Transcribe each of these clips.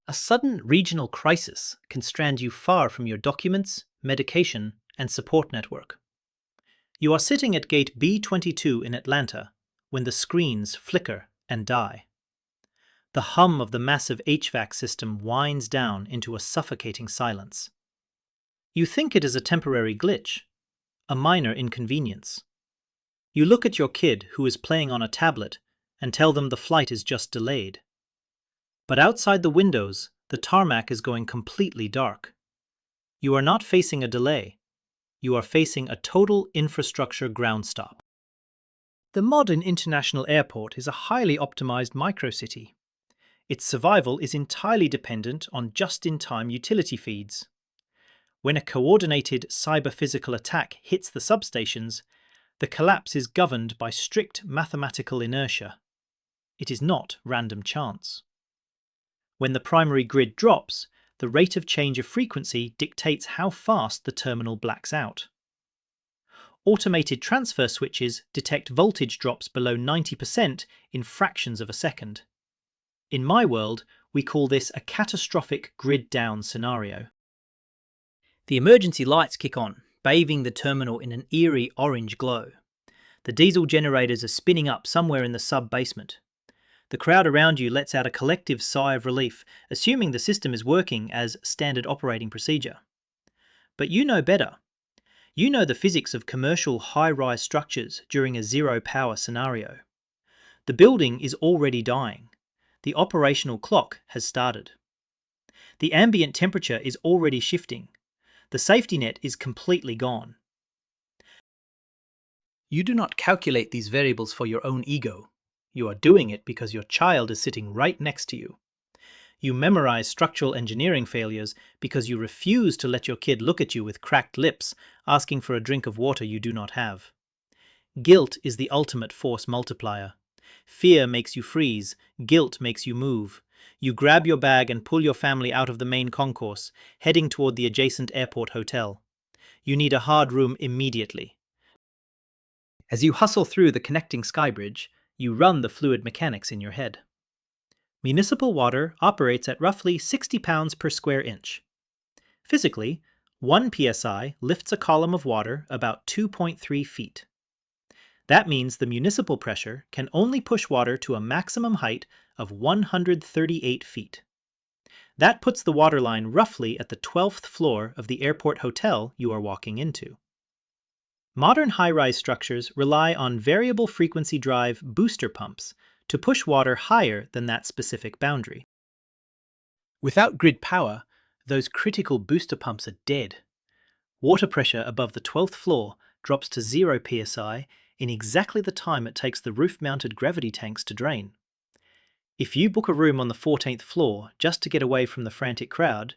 A sudden regional crisis can strand you far from your documents, medication, and support network. You are sitting at gate B22 in Atlanta when the screens flicker and die. The hum of the massive HVAC system winds down into a suffocating silence. You think it is a temporary glitch, a minor inconvenience. You look at your kid who is playing on a tablet and tell them the flight is just delayed. But outside the windows, the tarmac is going completely dark. You are not facing a delay. You are facing a total infrastructure ground stop. The modern international airport is a highly optimized microcity. Its survival is entirely dependent on just-in-time utility feeds. When a coordinated cyber-physical attack hits the substations, the collapse is governed by strict mathematical inertia. It is not random chance. When the primary grid drops, the rate of change of frequency dictates how fast the terminal blacks out. Automated transfer switches detect voltage drops below 90% in fractions of a second. In my world, we call this a catastrophic grid down scenario. The emergency lights kick on, bathing the terminal in an eerie orange glow. The diesel generators are spinning up somewhere in the sub-basement. The crowd around you lets out a collective sigh of relief, assuming the system is working as standard operating procedure. But you know better. You know the physics of commercial high-rise structures during a zero-power scenario. The building is already dying. The operational clock has started. The ambient temperature is already shifting. The safety net is completely gone. You do not calculate these variables for your own ego. You are doing it because your child is sitting right next to you. You memorize structural engineering failures because you refuse to let your kid look at you with cracked lips, asking for a drink of water you do not have. Guilt is the ultimate force multiplier. Fear makes you freeze. Guilt makes you move. You grab your bag and pull your family out of the main concourse, heading toward the adjacent airport hotel. You need a hard room immediately. As you hustle through the connecting skybridge, you run the fluid mechanics in your head. Municipal water operates at roughly 60 pounds per square inch. Physically, 1 psi lifts a column of water about 2.3 feet. That means the municipal pressure can only push water to a maximum height of 138 feet. That puts the waterline roughly at the 12th floor of the airport hotel you are walking into. Modern high-rise structures rely on variable frequency drive booster pumps to push water higher than that specific boundary. Without grid power, those critical booster pumps are dead. Water pressure above the 12th floor drops to 0 psi in exactly the time it takes the roof-mounted gravity tanks to drain. If you book a room on the 14th floor just to get away from the frantic crowd,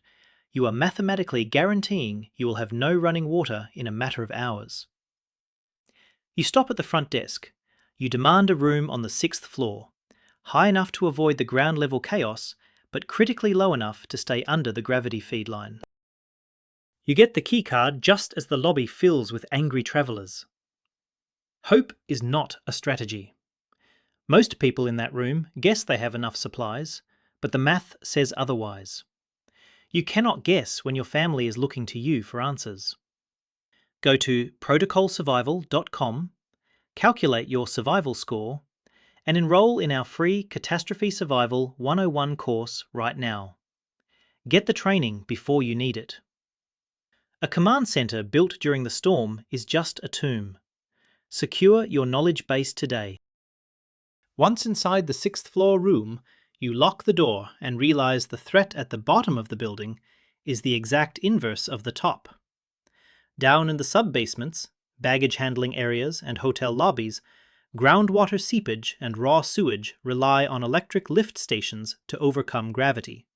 you are mathematically guaranteeing you will have no running water in a matter of hours. You stop at the front desk. You demand a room on the 6th floor, high enough to avoid the ground-level chaos, but critically low enough to stay under the gravity feed line. You get the keycard just as the lobby fills with angry travelers. Hope is not a strategy. Most people in that room guess they have enough supplies, but the math says otherwise. You cannot guess when your family is looking to you for answers. Go to protocolsurvival.com, calculate your survival score, and enroll in our free Catastrophe Survival 101 course right now. Get the training before you need it. A command center built during the storm is just a tomb. Secure your knowledge base today. Once inside the 6th floor room, you lock the door and realize the threat at the bottom of the building is the exact inverse of the top. Down in the sub-basements, baggage handling areas and hotel lobbies, groundwater seepage and raw sewage rely on electric lift stations to overcome gravity.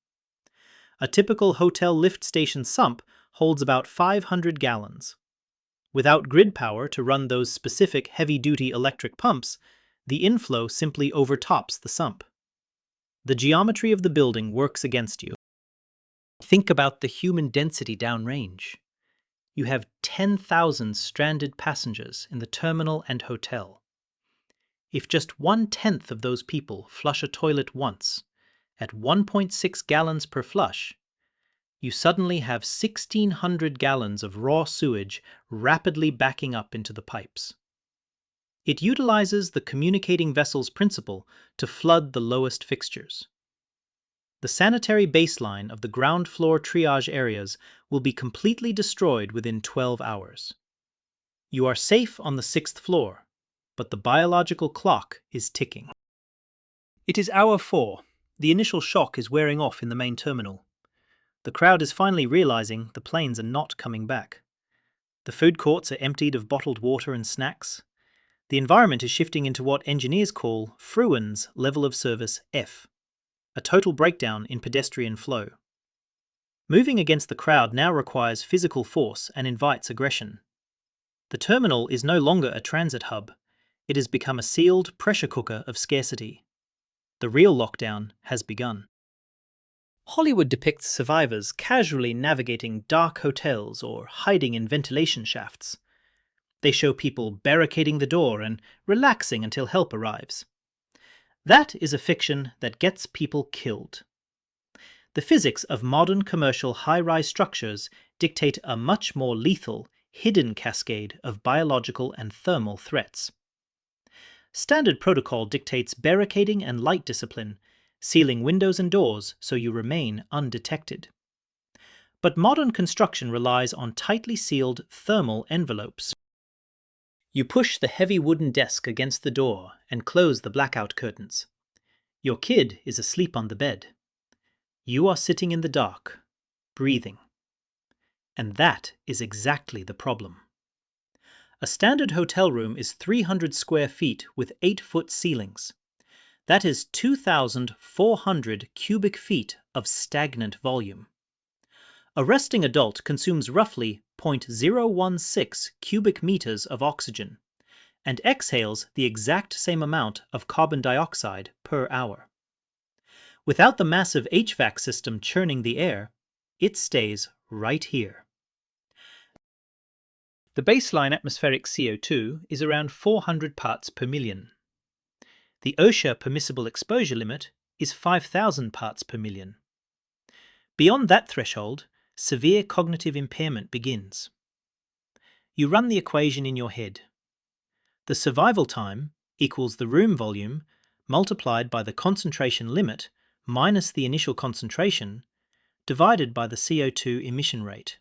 A typical hotel lift station sump holds about 500 gallons. Without grid power to run those specific heavy-duty electric pumps, the inflow simply overtops the sump. The geometry of the building works against you. Think about the human density downrange. You have 10,000 stranded passengers in the terminal and hotel. If just 1/10 of those people flush a toilet once, At 1.6 gallons per flush, you suddenly have 1,600 gallons of raw sewage rapidly backing up into the pipes. It utilizes the communicating vessels principle to flood the lowest fixtures. The sanitary baseline of the ground floor triage areas will be completely destroyed within 12 hours. You are safe on the 6th floor, but the biological clock is ticking. It is hour 4. The initial shock is wearing off in the main terminal. The crowd is finally realizing the planes are not coming back. The food courts are emptied of bottled water and snacks. The environment is shifting into what engineers call Fruin's level of service F, a total breakdown in pedestrian flow. Moving against the crowd now requires physical force and invites aggression. The terminal is no longer a transit hub. It has become a sealed pressure cooker of scarcity. The real lockdown has begun. Hollywood depicts survivors casually navigating dark hotels or hiding in ventilation shafts. They show people barricading the door and relaxing until help arrives. That is a fiction that gets people killed. The physics of modern commercial high-rise structures dictate a much more lethal, hidden cascade of biological and thermal threats. Standard protocol dictates barricading and light discipline, sealing windows and doors so you remain undetected. But modern construction relies on tightly sealed thermal envelopes. You push the heavy wooden desk against the door and close the blackout curtains. Your kid is asleep on the bed. You are sitting in the dark, breathing. And that is exactly the problem. A standard hotel room is 300 square feet with 8-foot ceilings. That is 2,400 cubic feet of stagnant volume. A resting adult consumes roughly 0.016 cubic meters of oxygen and exhales the exact same amount of carbon dioxide per hour. Without the massive HVAC system churning the air, it stays right here. The baseline atmospheric CO2 is around 400 parts per million. The OSHA permissible exposure limit is 5,000 parts per million. Beyond that threshold, severe cognitive impairment begins. You run the equation in your head. The survival time equals the room volume multiplied by the concentration limit minus the initial concentration divided by the CO2 emission rate.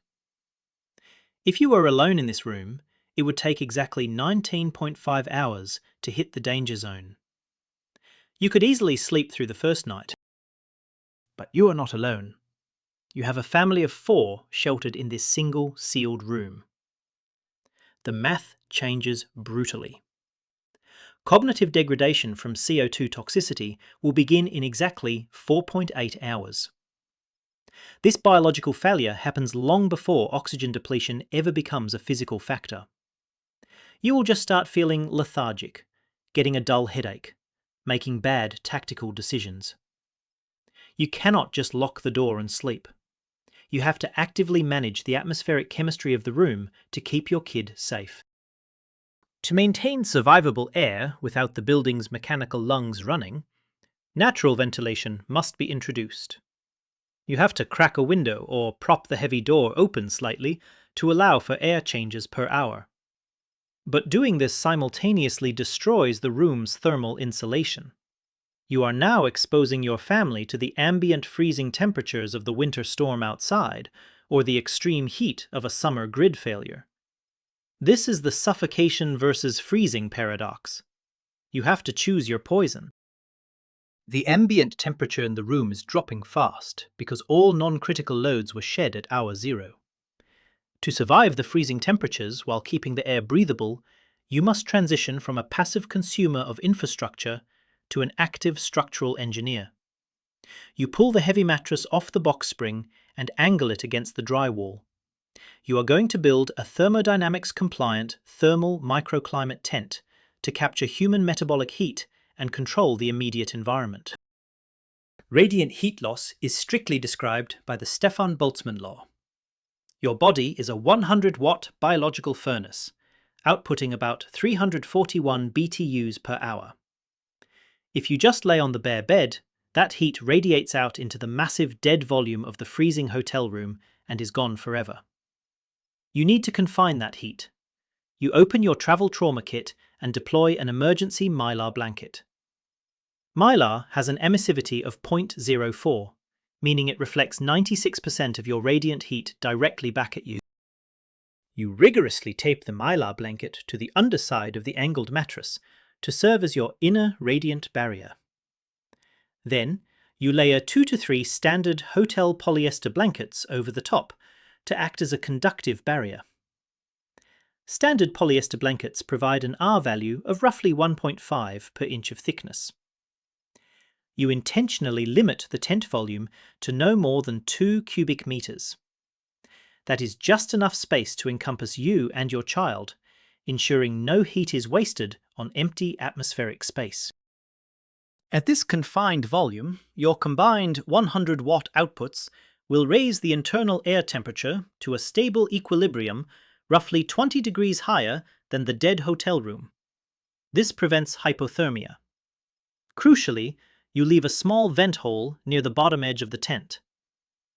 If you were alone in this room, it would take exactly 19.5 hours to hit the danger zone. You could easily sleep through the first night. But you are not alone. You have a family of 4 sheltered in this single sealed room. The math changes brutally. Cognitive degradation from CO2 toxicity will begin in exactly 4.8 hours. This biological failure happens long before oxygen depletion ever becomes a physical factor. You will just start feeling lethargic, getting a dull headache, making bad tactical decisions. You cannot just lock the door and sleep. You have to actively manage the atmospheric chemistry of the room to keep your kid safe. To maintain survivable air without the building's mechanical lungs running, natural ventilation must be introduced. You have to crack a window or prop the heavy door open slightly to allow for air changes per hour. But doing this simultaneously destroys the room's thermal insulation. You are now exposing your family to the ambient freezing temperatures of the winter storm outside, or the extreme heat of a summer grid failure. This is the suffocation versus freezing paradox. You have to choose your poison. The ambient temperature in the room is dropping fast because all non-critical loads were shed at hour 0. To survive the freezing temperatures while keeping the air breathable, you must transition from a passive consumer of infrastructure to an active structural engineer. You pull the heavy mattress off the box spring and angle it against the drywall. You are going to build a thermodynamics-compliant thermal microclimate tent to capture human metabolic heat and control the immediate environment. Radiant heat loss is strictly described by the Stefan Boltzmann law. Your body is a 100-watt biological furnace, outputting about 341 BTUs per hour. If you just lay on the bare bed, That heat radiates out into the massive dead volume of the freezing hotel room and is gone forever. You need to confine that heat. You open your travel trauma kit and deploy an emergency Mylar blanket. Mylar has an emissivity of 0.04, meaning it reflects 96% of your radiant heat directly back at you. You rigorously tape the Mylar blanket to the underside of the angled mattress to serve as your inner radiant barrier. Then, you layer 2 to 3 standard hotel polyester blankets over the top to act as a conductive barrier. Standard polyester blankets provide an R value of roughly 1.5 per inch of thickness. You intentionally limit the tent volume to no more than 2 cubic meters. That is just enough space to encompass you and your child, ensuring no heat is wasted on empty atmospheric space. At this confined volume, your combined 100-watt outputs will raise the internal air temperature to a stable equilibrium roughly 20 degrees higher than the dead hotel room. This prevents hypothermia. Crucially, you leave a small vent hole near the bottom edge of the tent.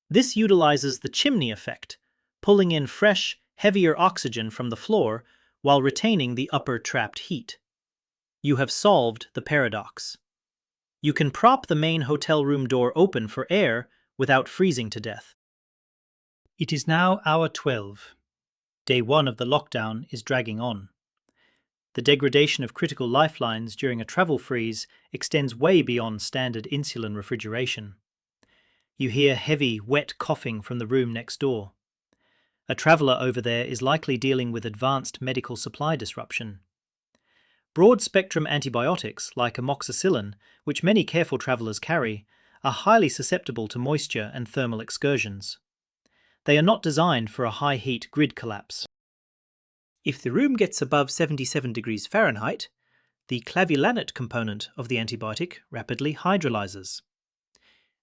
This utilizes the chimney effect, pulling in fresh, heavier oxygen from the floor while retaining the upper trapped heat. You have solved the paradox. You can prop the main hotel room door open for air without freezing to death. It is now hour 12. Day 1 of the lockdown is dragging on. The degradation of critical lifelines during a travel freeze extends way beyond standard insulin refrigeration. You hear heavy, wet coughing from the room next door. A traveller over there is likely dealing with advanced medical supply disruption. Broad-spectrum antibiotics, like amoxicillin, which many careful travellers carry, are highly susceptible to moisture and thermal excursions. They are not designed for a high-heat grid collapse. If the room gets above 77 degrees Fahrenheit, the clavulanate component of the antibiotic rapidly hydrolyzes.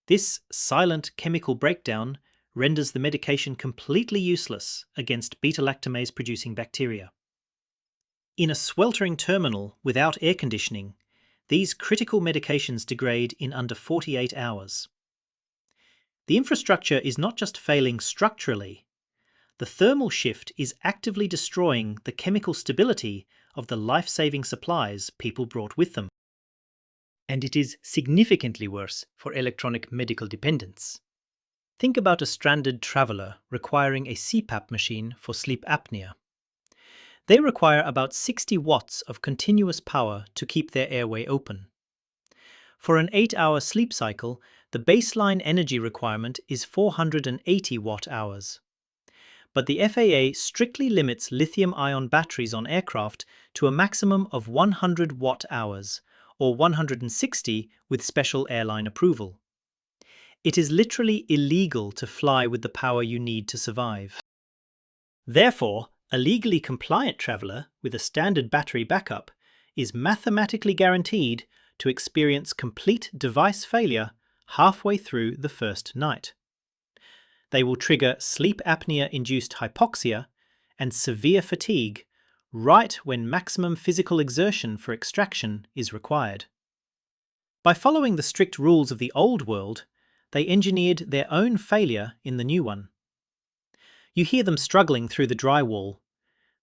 This silent chemical breakdown renders the medication completely useless against beta-lactamase-producing bacteria. In a sweltering terminal without air conditioning, these critical medications degrade in under 48 hours. The infrastructure is not just failing structurally. The thermal shift is actively destroying the chemical stability of the life-saving supplies people brought with them. And it is significantly worse for electronic medical dependents. Think about a stranded traveller requiring a CPAP machine for sleep apnea. They require about 60 watts of continuous power to keep their airway open. For an 8-hour sleep cycle, the baseline energy requirement is 480 watt-hours. But the FAA strictly limits lithium-ion batteries on aircraft to a maximum of 100 watt-hours, or 160 with special airline approval. It is literally illegal to fly with the power you need to survive. Therefore, a legally compliant traveller with a standard battery backup is mathematically guaranteed to experience complete device failure halfway through the first night. They will trigger sleep apnea-induced hypoxia and severe fatigue right when maximum physical exertion for extraction is required. By following the strict rules of the old world, they engineered their own failure in the new one. You hear them struggling through the drywall.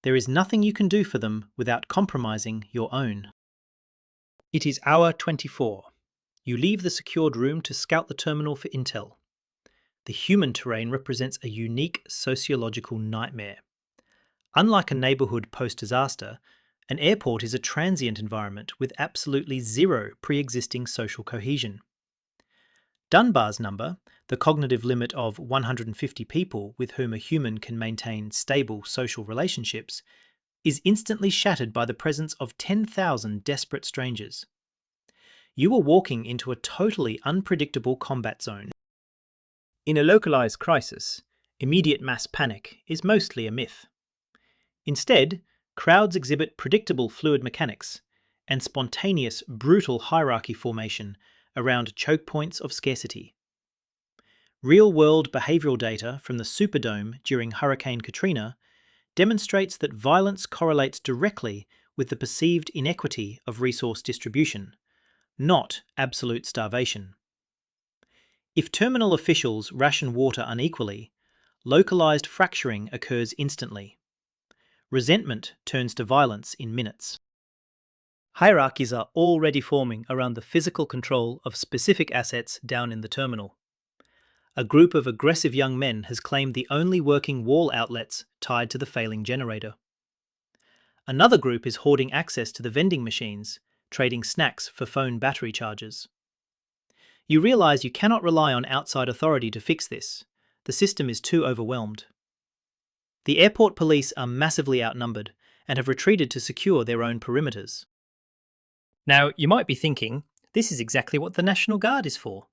There is nothing you can do for them without compromising your own. It is hour 24. You leave the secured room to scout the terminal for intel. The human terrain represents a unique sociological nightmare. Unlike a neighbourhood post-disaster, an airport is a transient environment with absolutely zero pre-existing social cohesion. Dunbar's number, the cognitive limit of 150 people with whom a human can maintain stable social relationships, is instantly shattered by the presence of 10,000 desperate strangers. You are walking into a totally unpredictable combat zone. In a localized crisis, immediate mass panic is mostly a myth. Instead, crowds exhibit predictable fluid mechanics and spontaneous, brutal hierarchy formation around choke points of scarcity. Real-world behavioral data from the Superdome during Hurricane Katrina demonstrates that violence correlates directly with the perceived inequity of resource distribution, not absolute starvation. If terminal officials ration water unequally, localized fracturing occurs instantly. Resentment turns to violence in minutes. Hierarchies are already forming around the physical control of specific assets down in the terminal. A group of aggressive young men has claimed the only working wall outlets tied to the failing generator. Another group is hoarding access to the vending machines, trading snacks for phone battery charges. You realize you cannot rely on outside authority to fix this. The system is too overwhelmed. The airport police are massively outnumbered and have retreated to secure their own perimeters. Now, you might be thinking, this is exactly what the National Guard is for.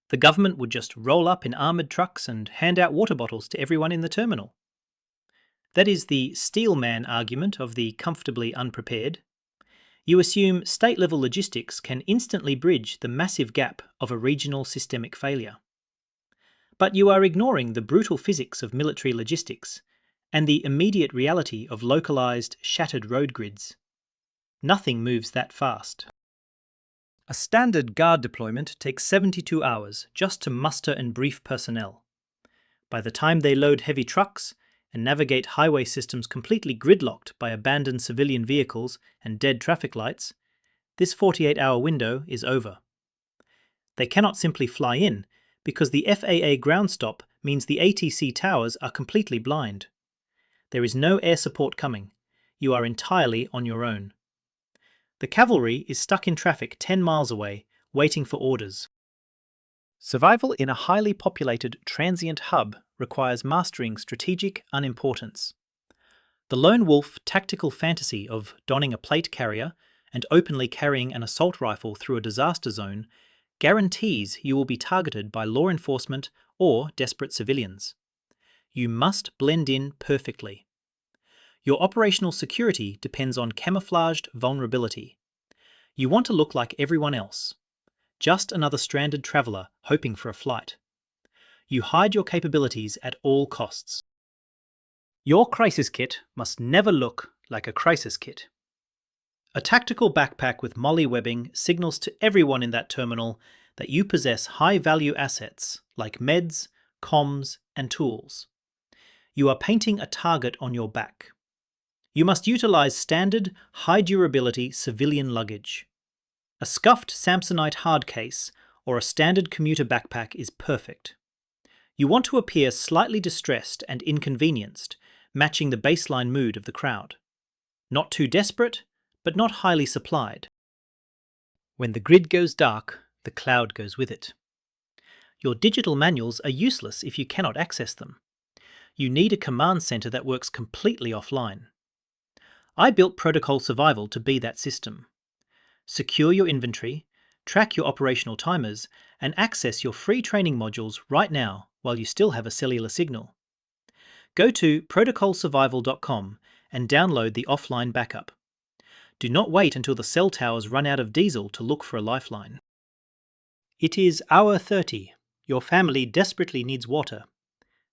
The government would just roll up in armoured trucks and hand out water bottles to everyone in the terminal. That is the steelman argument of the comfortably unprepared. You assume state-level logistics can instantly bridge the massive gap of a regional systemic failure. But you are ignoring the brutal physics of military logistics and the immediate reality of localized, shattered road grids. Nothing moves that fast. A standard guard deployment takes 72 hours just to muster and brief personnel. By the time they load heavy trucks and navigate highway systems completely gridlocked by abandoned civilian vehicles and dead traffic lights, this 48-hour window is over. They cannot simply fly in because the FAA ground stop means the ATC towers are completely blind. There is no air support coming. You are entirely on your own. The cavalry is stuck in traffic 10 miles away, waiting for orders. Survival in a highly populated transient hub requires mastering strategic unimportance. The lone wolf tactical fantasy of donning a plate carrier and openly carrying an assault rifle through a disaster zone guarantees you will be targeted by law enforcement or desperate civilians. You must blend in perfectly. Your operational security depends on camouflaged vulnerability. You want to look like everyone else. Just another stranded traveller hoping for a flight. You hide your capabilities at all costs. Your crisis kit must never look like a crisis kit. A tactical backpack with MOLLE webbing signals to everyone in that terminal that you possess high-value assets like meds, comms, and tools. You are painting a target on your back. You must utilize standard, high-durability civilian luggage. A scuffed Samsonite hard case or a standard commuter backpack is perfect. You want to appear slightly distressed and inconvenienced, matching the baseline mood of the crowd. Not too desperate, but not highly supplied. When the grid goes dark, the cloud goes with it. Your digital manuals are useless if you cannot access them. You need a command center that works completely offline. I built Protocol Survival to be that system. Secure your inventory, track your operational timers, and access your free training modules right now while you still have a cellular signal. Go to protocolsurvival.com and download the offline backup. Do not wait until the cell towers run out of diesel to look for a lifeline. It is hour 30. Your family desperately needs water.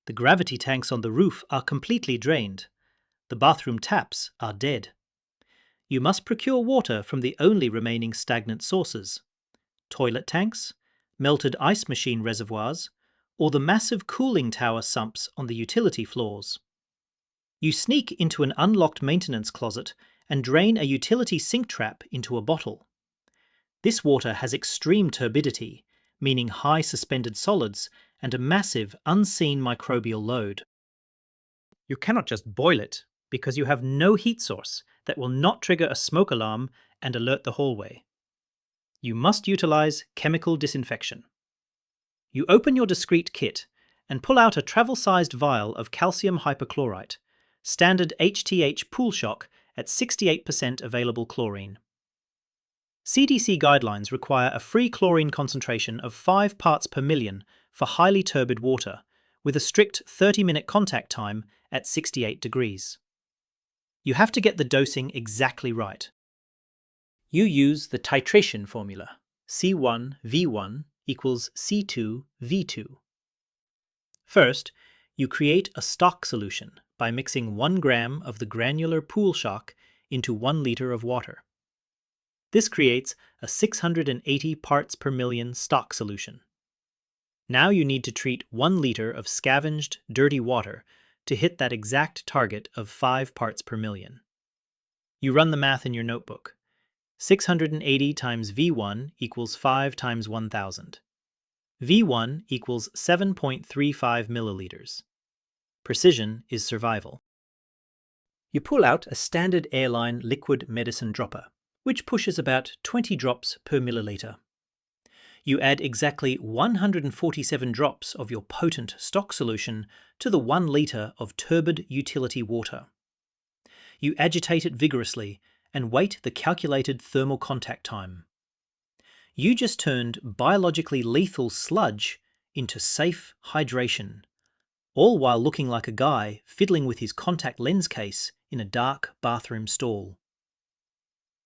The gravity tanks on the roof are completely drained. The bathroom taps are dead. You must procure water from the only remaining stagnant sources: toilet tanks, melted ice machine reservoirs, or the massive cooling tower sumps on the utility floors. You sneak into an unlocked maintenance closet and drain a utility sink trap into a bottle. This water has extreme turbidity, meaning high suspended solids and a massive unseen microbial load. You cannot just boil it because you have no heat source that will not trigger a smoke alarm and alert the hallway. You must utilize chemical disinfection. You open your discrete kit and pull out a travel-sized vial of calcium hypochlorite, standard HTH pool shock at 68% available chlorine. CDC guidelines require a free chlorine concentration of 5 parts per million for highly turbid water, with a strict 30-minute contact time at 68 degrees. You have to get the dosing exactly right. You use the titration formula, C1V1 equals C2V2. First, you create a stock solution by mixing 1 gram of the granular pool shock into 1 liter of water. This creates a 680 parts per million stock solution. Now you need to treat 1 liter of scavenged, dirty water to hit that exact target of 5 parts per million. You run the math in your notebook. 680 times V1 equals 5 times 1000. V1 equals 7.35 milliliters. Precision is survival. You pull out a standard airline liquid medicine dropper, which pushes about 20 drops per milliliter. You add exactly 147 drops of your potent stock solution to the 1 liter of turbid utility water. You agitate it vigorously and wait the calculated thermal contact time. You just turned biologically lethal sludge into safe hydration, all while looking like a guy fiddling with his contact lens case in a dark bathroom stall.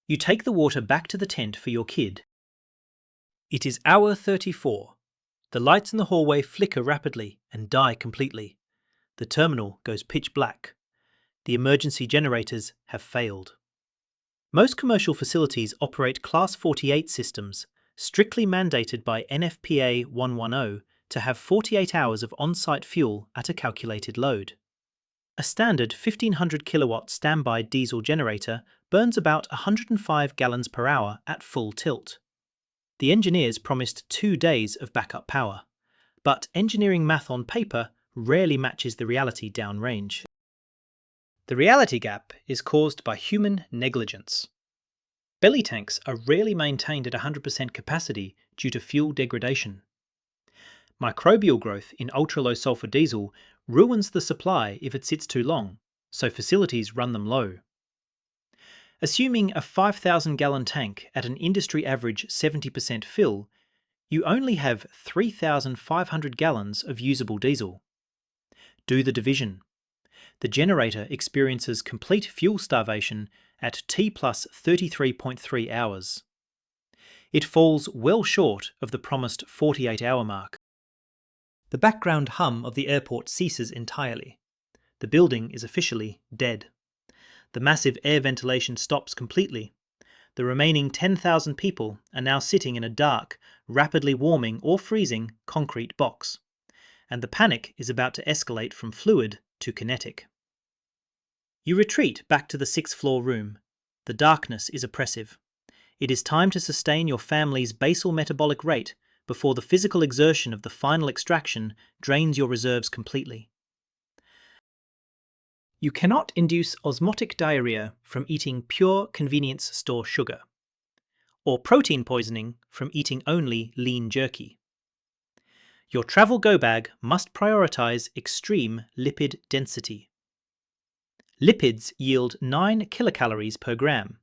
You take the water back to the tent for your kid. It is hour 34. The lights in the hallway flicker rapidly and die completely. The terminal goes pitch black. The emergency generators have failed. Most commercial facilities operate Class 48 systems, strictly mandated by NFPA 110 to have 48 hours of on-site fuel at a calculated load. A standard 1500 kilowatt standby diesel generator burns about 105 gallons per hour at full tilt. The engineers promised 2 days of backup power, but engineering math on paper rarely matches the reality downrange. The reality gap is caused by human negligence. Belly tanks are rarely maintained at 100% capacity due to fuel degradation. Microbial growth in ultra-low sulfur diesel ruins the supply if it sits too long, so facilities run them low. Assuming a 5,000-gallon tank at an industry average 70% fill, you only have 3,500 gallons of usable diesel. Do the division. The generator experiences complete fuel starvation at T plus 33.3 hours. It falls well short of the promised 48-hour mark. The background hum of the airport ceases entirely. The building is officially dead. The massive air ventilation stops completely. The remaining 10,000 people are now sitting in a dark, rapidly warming or freezing concrete box. And the panic is about to escalate from fluid to kinetic. You retreat back to the 6th floor room. The darkness is oppressive. It is time to sustain your family's basal metabolic rate before the physical exertion of the final extraction drains your reserves completely. You cannot induce osmotic diarrhea from eating pure convenience store sugar, or protein poisoning from eating only lean jerky. Your travel go bag must prioritize extreme lipid density. Lipids yield 9 kilocalories per gram,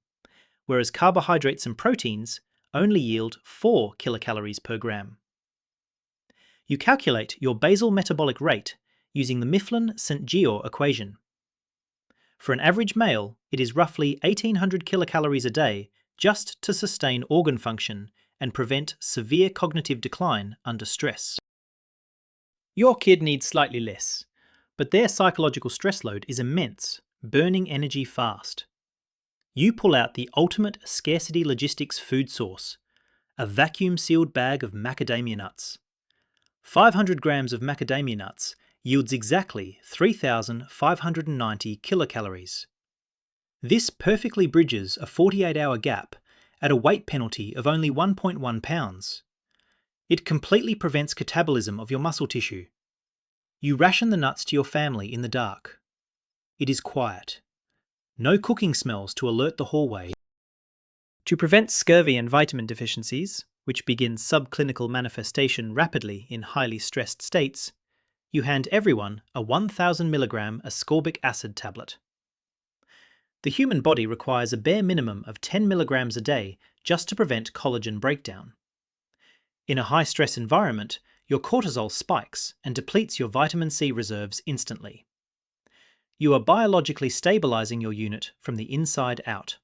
whereas carbohydrates and proteins only yield 4 kilocalories per gram. You calculate your basal metabolic rate using the Mifflin-St. Jeor equation. For an average male, it is roughly 1,800 kilocalories a day just to sustain organ function and prevent severe cognitive decline under stress. Your kid needs slightly less, but their psychological stress load is immense, burning energy fast. You pull out the ultimate scarcity logistics food source, a vacuum-sealed bag of macadamia nuts. 500 grams of macadamia nuts yields exactly 3,590 kilocalories. This perfectly bridges a 48-hour gap at a weight penalty of only 1.1 pounds. It completely prevents catabolism of your muscle tissue. You ration the nuts to your family in the dark. It is quiet. No cooking smells to alert the hallway. To prevent scurvy and vitamin deficiencies, which begin subclinical manifestation rapidly in highly stressed states, you hand everyone a 1,000 milligram ascorbic acid tablet. The human body requires a bare minimum of 10 milligrams a day just to prevent collagen breakdown. In a high-stress environment, your cortisol spikes and depletes your vitamin C reserves instantly. You are biologically stabilizing your unit from the inside out.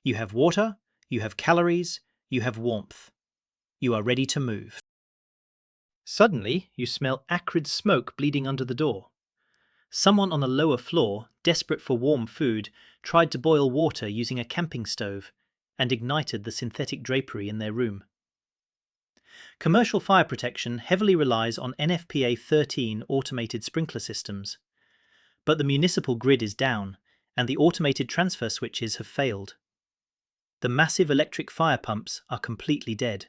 You have water, you have calories, you have warmth. You are ready to move. Suddenly, you smell acrid smoke bleeding under the door. Someone on the lower floor, desperate for warm food, tried to boil water using a camping stove and ignited the synthetic drapery in their room. Commercial fire protection heavily relies on NFPA 13 automated sprinkler systems. But the municipal grid is down, and the automated transfer switches have failed. The massive electric fire pumps are completely dead.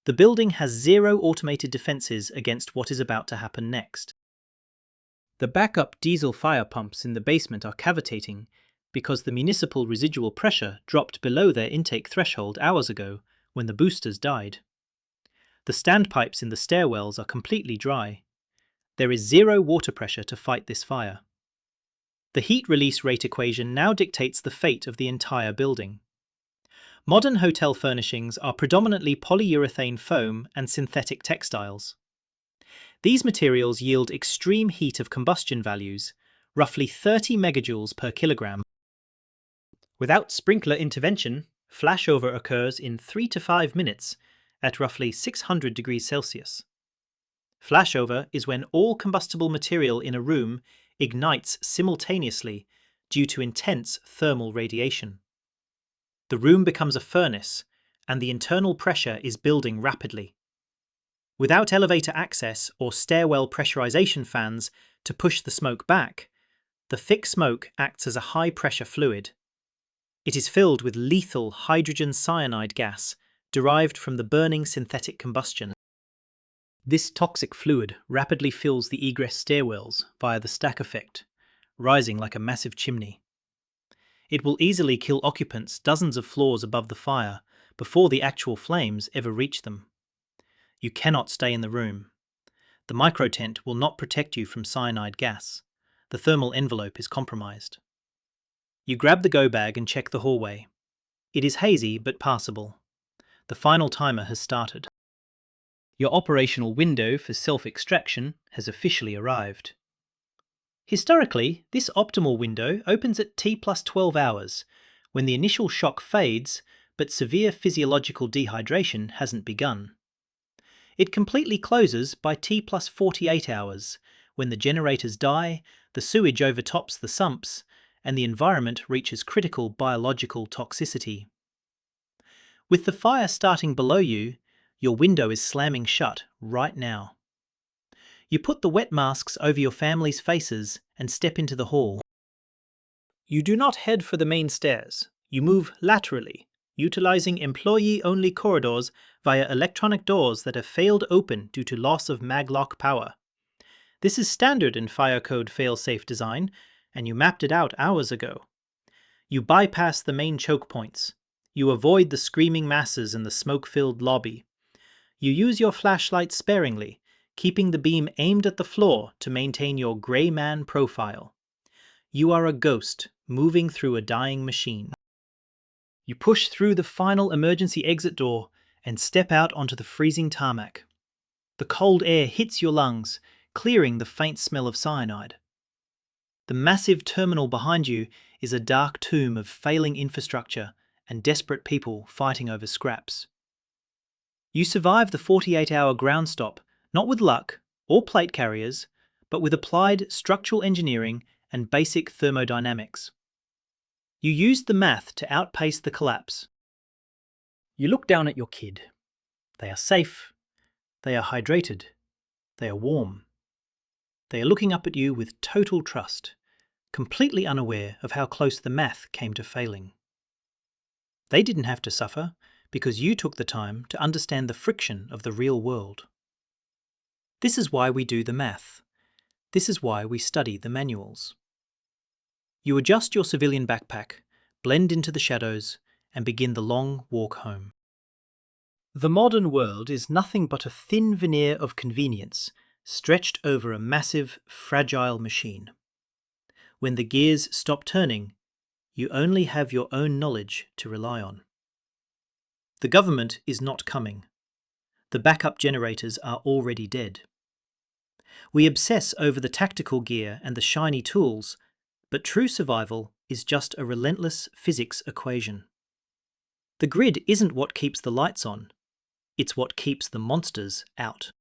The building has zero automated defences against what is about to happen next. The backup diesel fire pumps in the basement are cavitating because the municipal residual pressure dropped below their intake threshold hours ago when the boosters died. The standpipes in the stairwells are completely dry. There is zero water pressure to fight this fire. The heat release rate equation now dictates the fate of the entire building. Modern hotel furnishings are predominantly polyurethane foam and synthetic textiles. These materials yield extreme heat of combustion values, roughly 30 megajoules per kilogram. Without sprinkler intervention, flashover occurs in 3 to 5 minutes at roughly 600 degrees Celsius. Flashover is when all combustible material in a room ignites simultaneously due to intense thermal radiation. The room becomes a furnace, and the internal pressure is building rapidly. Without elevator access or stairwell pressurization fans to push the smoke back, the thick smoke acts as a high-pressure fluid. It is filled with lethal hydrogen cyanide gas derived from the burning synthetic combustion. This toxic fluid rapidly fills the egress stairwells via the stack effect, rising like a massive chimney. It will easily kill occupants dozens of floors above the fire before the actual flames ever reach them. You cannot stay in the room. The microtent will not protect you from cyanide gas. The thermal envelope is compromised. You grab the go bag and check the hallway. It is hazy but passable. The final timer has started. Your operational window for self-extraction has officially arrived. Historically, this optimal window opens at T plus 12 hours, when the initial shock fades, but severe physiological dehydration hasn't begun. It completely closes by T plus 48 hours, when the generators die, the sewage overtops the sumps, and the environment reaches critical biological toxicity. With the fire starting below you, your window is slamming shut right now. You put the wet masks over your family's faces and step into the hall. You do not head for the main stairs. You move laterally, utilizing employee-only corridors via electronic doors that have failed open due to loss of maglock power. This is standard in fire code fail-safe design, and you mapped it out hours ago. You bypass the main choke points. You avoid the screaming masses in the smoke-filled lobby. You use your flashlight sparingly, keeping the beam aimed at the floor to maintain your grey man profile. You are a ghost moving through a dying machine. You push through the final emergency exit door and step out onto the freezing tarmac. The cold air hits your lungs, clearing the faint smell of cyanide. The massive terminal behind you is a dark tomb of failing infrastructure and desperate people fighting over scraps. You survive the 48-hour ground stop, not with luck or plate carriers, but with applied structural engineering and basic thermodynamics. You used the math to outpace the collapse. You look down at your kid. They are safe. They are hydrated. They are warm. They are looking up at you with total trust, completely unaware of how close the math came to failing. They didn't have to suffer because you took the time to understand the friction of the real world. This is why we do the math. This is why we study the manuals. You adjust your civilian backpack, blend into the shadows, and begin the long walk home. The modern world is nothing but a thin veneer of convenience stretched over a massive, fragile machine. When the gears stop turning, you only have your own knowledge to rely on. The government is not coming. The backup generators are already dead. We obsess over the tactical gear and the shiny tools, but true survival is just a relentless physics equation. The grid isn't what keeps the lights on, it's what keeps the monsters out.